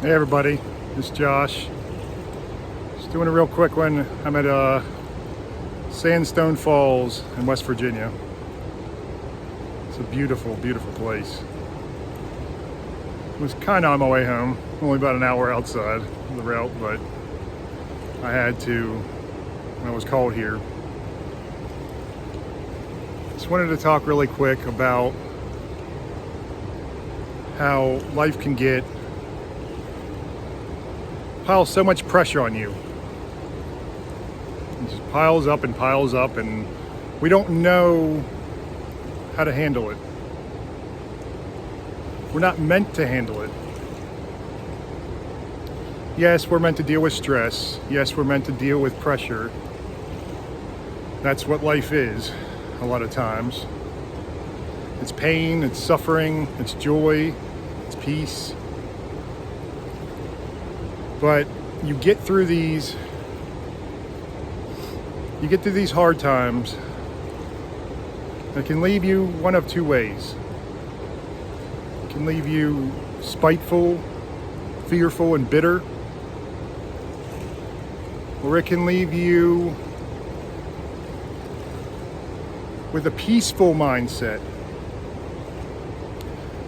Hey everybody, this is Josh. Just doing a real quick one. I'm at Sandstone Falls in West Virginia. It's a beautiful, beautiful place. I was kind of on my way home, only about an hour outside the route, but I had to when I was called here. Just wanted to talk really quick about how life can pile so much pressure on you. It just piles up, and we don't know how to handle it. We're not meant to handle it. Yes, we're meant to deal with stress. Yes, we're meant to deal with pressure. That's what life is a lot of times. It's pain, it's suffering, it's joy, it's peace. But you get through these hard times that can leave you one of two ways. It can leave you spiteful, fearful, and bitter, or it can leave you with a peaceful mindset.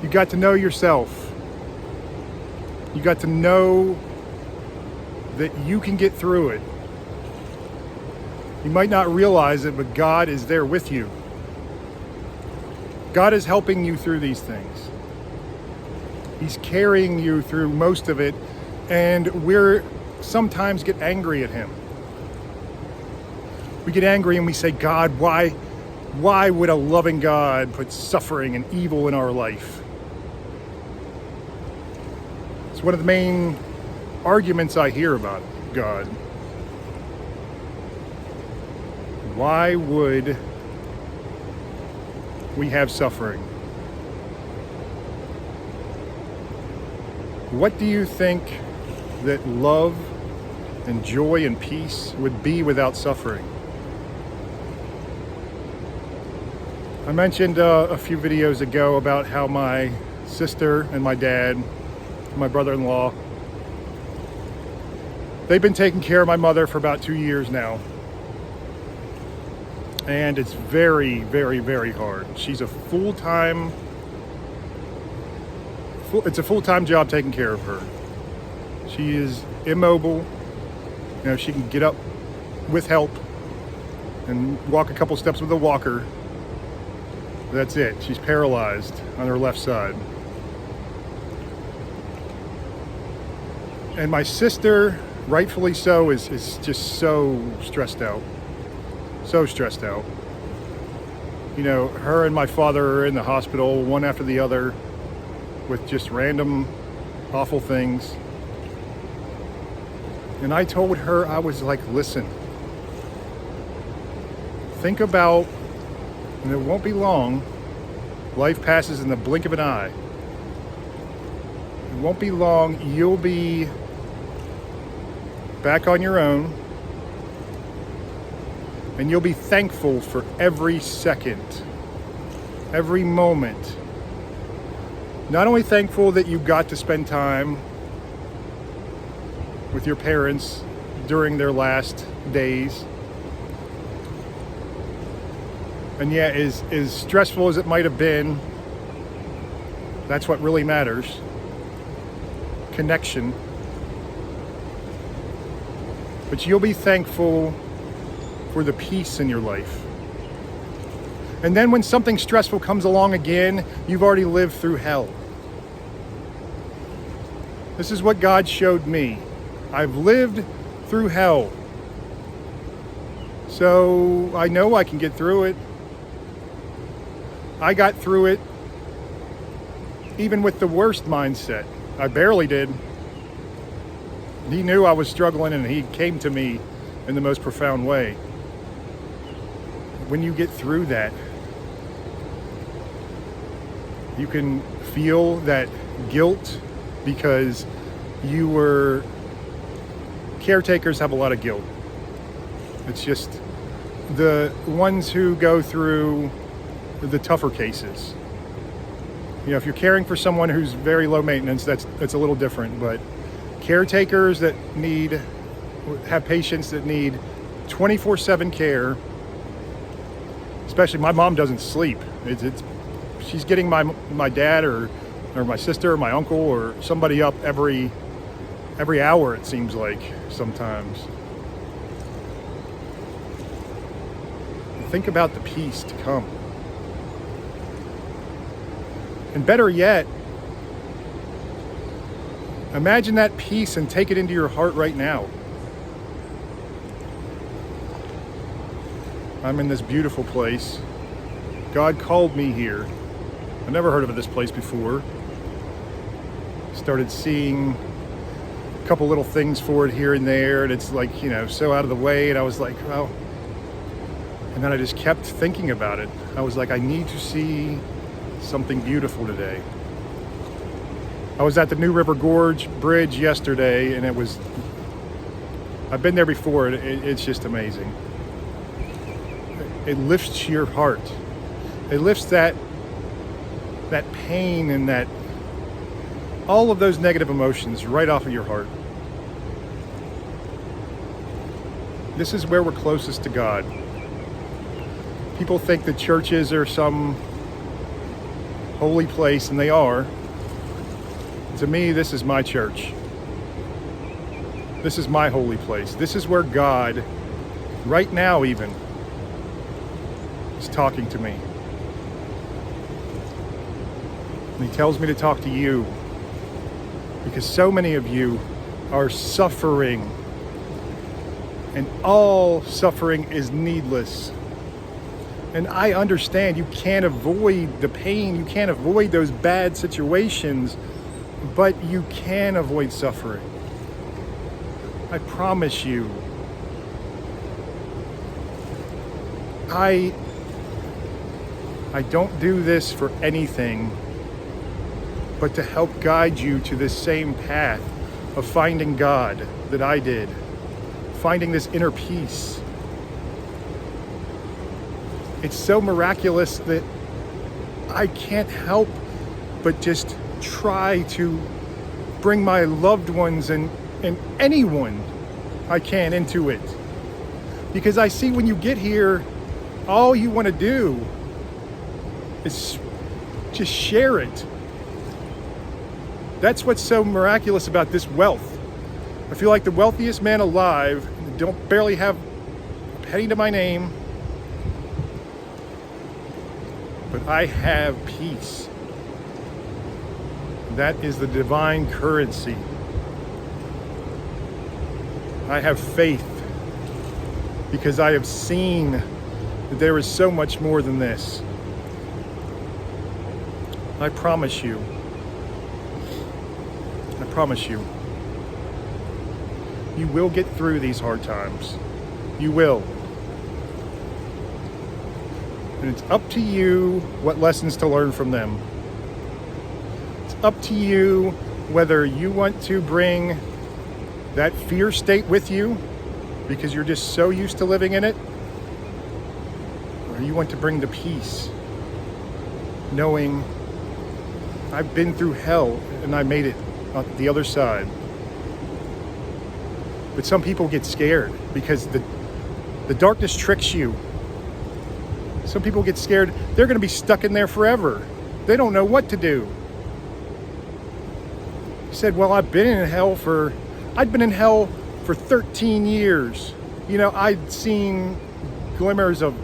You got to know yourself. You got to know that you can get through it. You might not realize it, but God is there with you. God is helping you through these things. He's carrying you through most of it, and we're sometimes get angry at Him. We get angry and we say, God, why would a loving God put suffering and evil in our life? It's one of the main arguments I hear about God. Why would we have suffering? What do you think that love and joy and peace would be without suffering? I mentioned a few videos ago about how my sister and my dad, my brother-in-law, they've been taking care of my mother for about 2 years now. And it's very, very, very hard. She's it's a full-time job taking care of her. She is immobile. You know, she can get up with help and walk a couple steps with a walker. That's it. She's paralyzed on her left side. And my sister, rightfully so, is just so stressed out. So stressed out. You know, her and my father are in the hospital, one after the other, with just random awful things. And I told her, I was like, listen, think about, and it won't be long, life passes in the blink of an eye. It won't be long, you'll be back on your own, and you'll be thankful for every second, every moment. Not only thankful that you got to spend time with your parents during their last days, and yet as stressful as it might have been, that's what really matters. Connection. But you'll be thankful for the peace in your life. And then when something stressful comes along again, you've already lived through hell. This is what God showed me. I've lived through hell. So I know I can get through it. I got through it even with the worst mindset. I barely did. He knew I was struggling, and He came to me in the most profound way. When you get through that, you can feel that guilt because caretakers have a lot of guilt. It's just the ones who go through the tougher cases. You know, if you're caring for someone who's very low maintenance, that's a little different. But caretakers that have patients that need 24/7 care, especially my mom doesn't sleep. She's getting my dad or my sister or my uncle or somebody up every hour, it seems like sometimes. Think about the peace to come. And better yet, imagine that peace and take it into your heart right now. I'm in this beautiful place. God called me here. I never heard of this place before. Started seeing a couple little things for it here and there, and it's like, you know, so out of the way. And I was like, well, and then I just kept thinking about it. I was like, I need to see something beautiful today. I was at the New River Gorge Bridge yesterday, and I've been there before, and it's just amazing. It lifts your heart. It lifts that pain and all of those negative emotions right off of your heart. This is where we're closest to God. People think that churches are some holy place, and they are. To me, this is my church. This is my holy place. This is where God, right now even, is talking to me. And he tells me to talk to you because so many of you are suffering, and all suffering is needless. And I understand you can't avoid the pain, you can't avoid those bad situations, but you can avoid suffering. I promise you. I don't do this for anything but to help guide you to this same path of finding God that I did, finding this inner peace. It's so miraculous that I can't help but just try to bring my loved ones and anyone I can into it. Because I see when you get here, all you want to do is just share it. That's what's so miraculous about this wealth. I feel like the wealthiest man alive, barely have a penny to my name, but I have peace. That is the divine currency. I have faith because I have seen that there is so much more than this. I promise you, you will get through these hard times. You will. And it's up to you what lessons to learn from them. It's up to you whether you want to bring that fear state with you because you're just so used to living in it, or you want to bring the peace, knowing I've been through hell and I made it on the other side. But some people get scared because the darkness tricks you. Some people get scared. They're going to be stuck in there forever. They don't know what to do. He said, well, I'd been in hell for 13 years. You know, I'd seen glimmers of,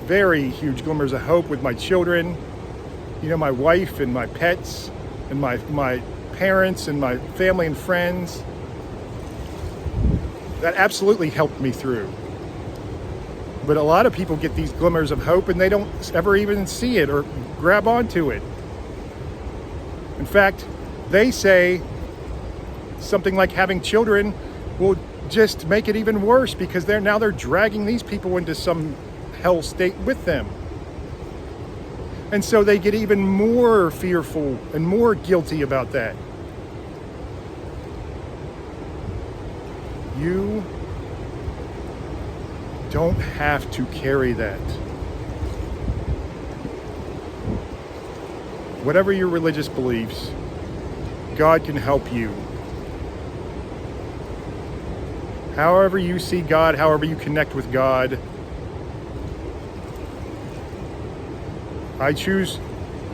very huge glimmers of hope with my children. You know, my wife and my pets and my parents and my family and friends. That absolutely helped me through. But a lot of people get these glimmers of hope and they don't ever even see it or grab onto it. In fact, they say something like having children will just make it even worse because they're dragging these people into some hell state with them. And so they get even more fearful and more guilty about that. You don't have to carry that. whatever your religious beliefs, God can help you. However you see God, however you connect with God, I choose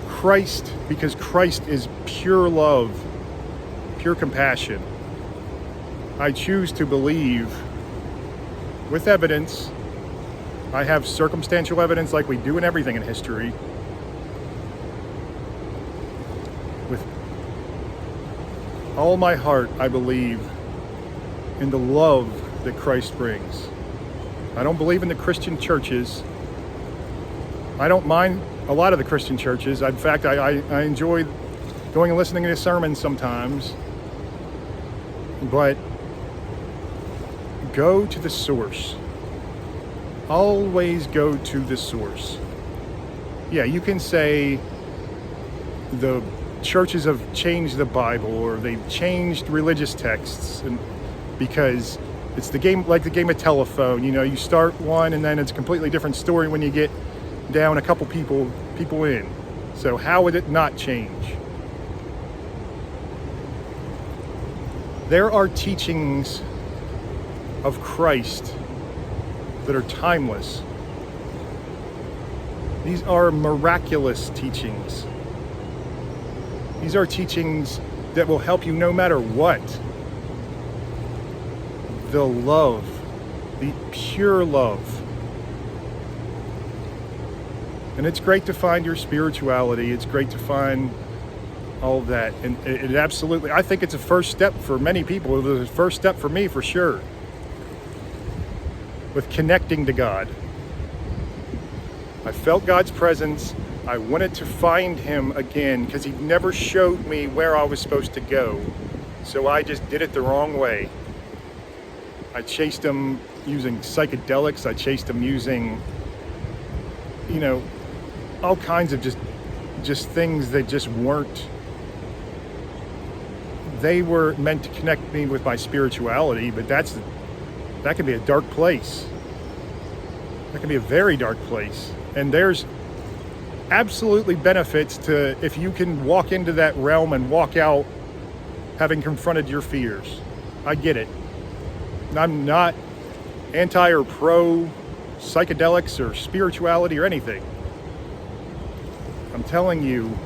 Christ because Christ is pure love, pure compassion. I choose to believe with evidence. I have circumstantial evidence like we do in everything in history. With all my heart, I believe in the love that Christ brings. I don't believe in the Christian churches. I don't mind a lot of the Christian churches. In fact, I enjoy going and listening to sermons sometimes. But go to the source. Always go to the source. Yeah, you can say the churches have changed the Bible or they've changed religious texts, and because it's the game, like the game of telephone. You know, you start one and then it's a completely different story when you get down a couple people in. So how would it not change? There are teachings of Christ that are timeless. These are miraculous teachings. These are teachings that will help you no matter what. The love, the pure love. And it's great to find your spirituality. It's great to find all of that. And it absolutely, I think it's a first step for many people. It was a first step for me for sure. With connecting to God. I felt God's presence. I wanted to find him again because he never showed me where I was supposed to go. So I just did it the wrong way. I chased him using psychedelics. I chased him using, all kinds of just things that just weren't. They were meant to connect me with my spirituality, but that can be a dark place. That can be a very dark place. And there's absolutely benefits to if you can walk into that realm and walk out having confronted your fears. I get it. I'm not anti or pro psychedelics or spirituality or anything. I'm telling you,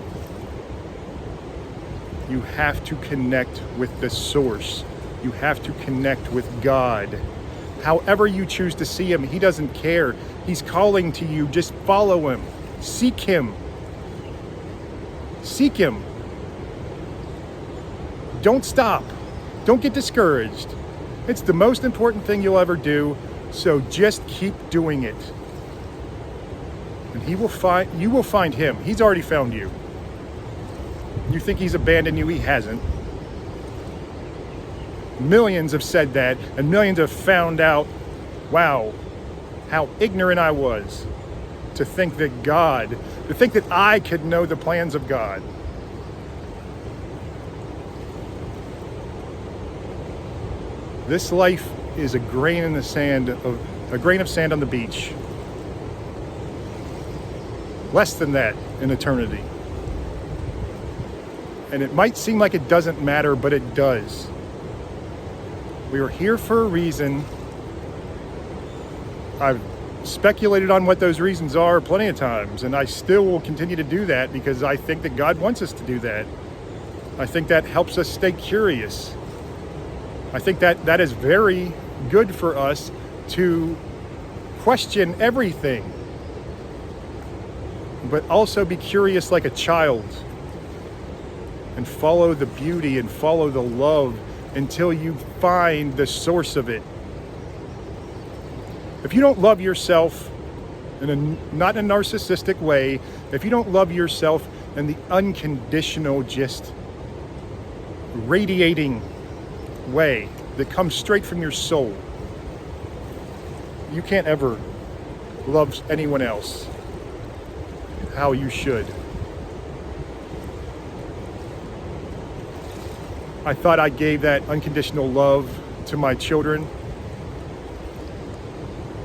you have to connect with the source. You have to connect with God. However you choose to see him, he doesn't care. He's calling to you. Just follow him. Seek him. Seek him. Don't stop. Don't get discouraged. It's the most important thing you'll ever do. So just keep doing it. And you will find him. He's already found you. You think he's abandoned you? He hasn't. Millions have said that, and millions have found out, wow, how ignorant I was to think that I could know the plans of God. This life is a grain of sand on the beach. Less than that in eternity. And it might seem like it doesn't matter, but it does. We are here for a reason. I've speculated on what those reasons are plenty of times, and I still will continue to do that because I think that God wants us to do that. I think that helps us stay curious. I think that is very good for us to question everything, but also be curious like a child and follow the beauty and follow the love until you find the source of it. If you don't love yourself not in a narcissistic way, if you don't love yourself in the unconditional, just radiating way that comes straight from your soul, you can't ever love anyone else how you should. I thought I gave that unconditional love to my children,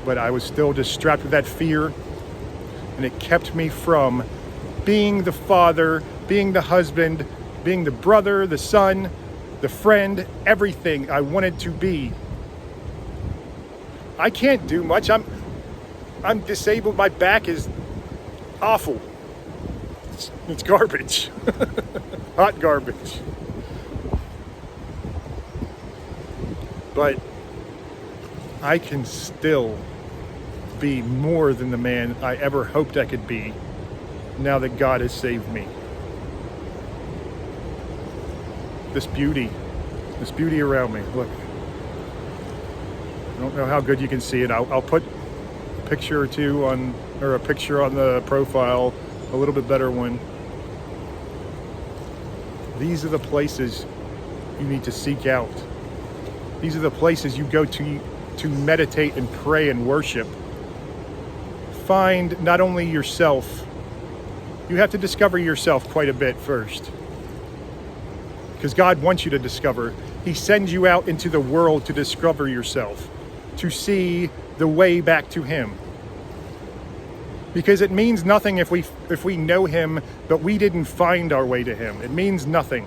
but I was still just strapped with that fear, and it kept me from being the father, being the husband, being the brother, the son, the friend, everything I wanted to be. I can't do much. I'm disabled. My back is awful. It's garbage. Hot garbage. But I can still be more than the man I ever hoped I could be now that God has saved me. This beauty around me. Look. I don't know how good you can see it. I'll put a picture or two on, or a picture on the profile, a little bit better one. These are the places you need to seek out. These are the places you go to meditate and pray and worship. Find not only yourself, you have to discover yourself quite a bit first. Because God wants you to discover. He sends you out into the world to discover yourself, to see the way back to Him. Because it means nothing if we know Him, but we didn't find our way to Him. It means nothing.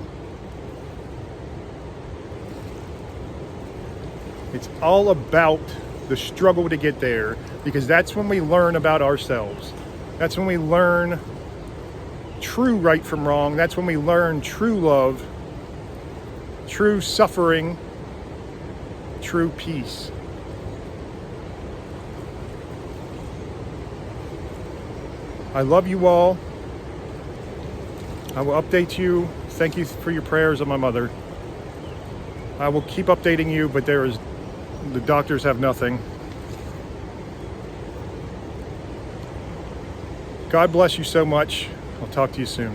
It's all about the struggle to get there, because that's when we learn about ourselves. That's when we learn true right from wrong. That's when we learn true love, true suffering, true peace. I love you all. I will update you. Thank you for your prayers on my mother. I will keep updating you, but the doctors have nothing. God bless you so much. I'll talk to you soon.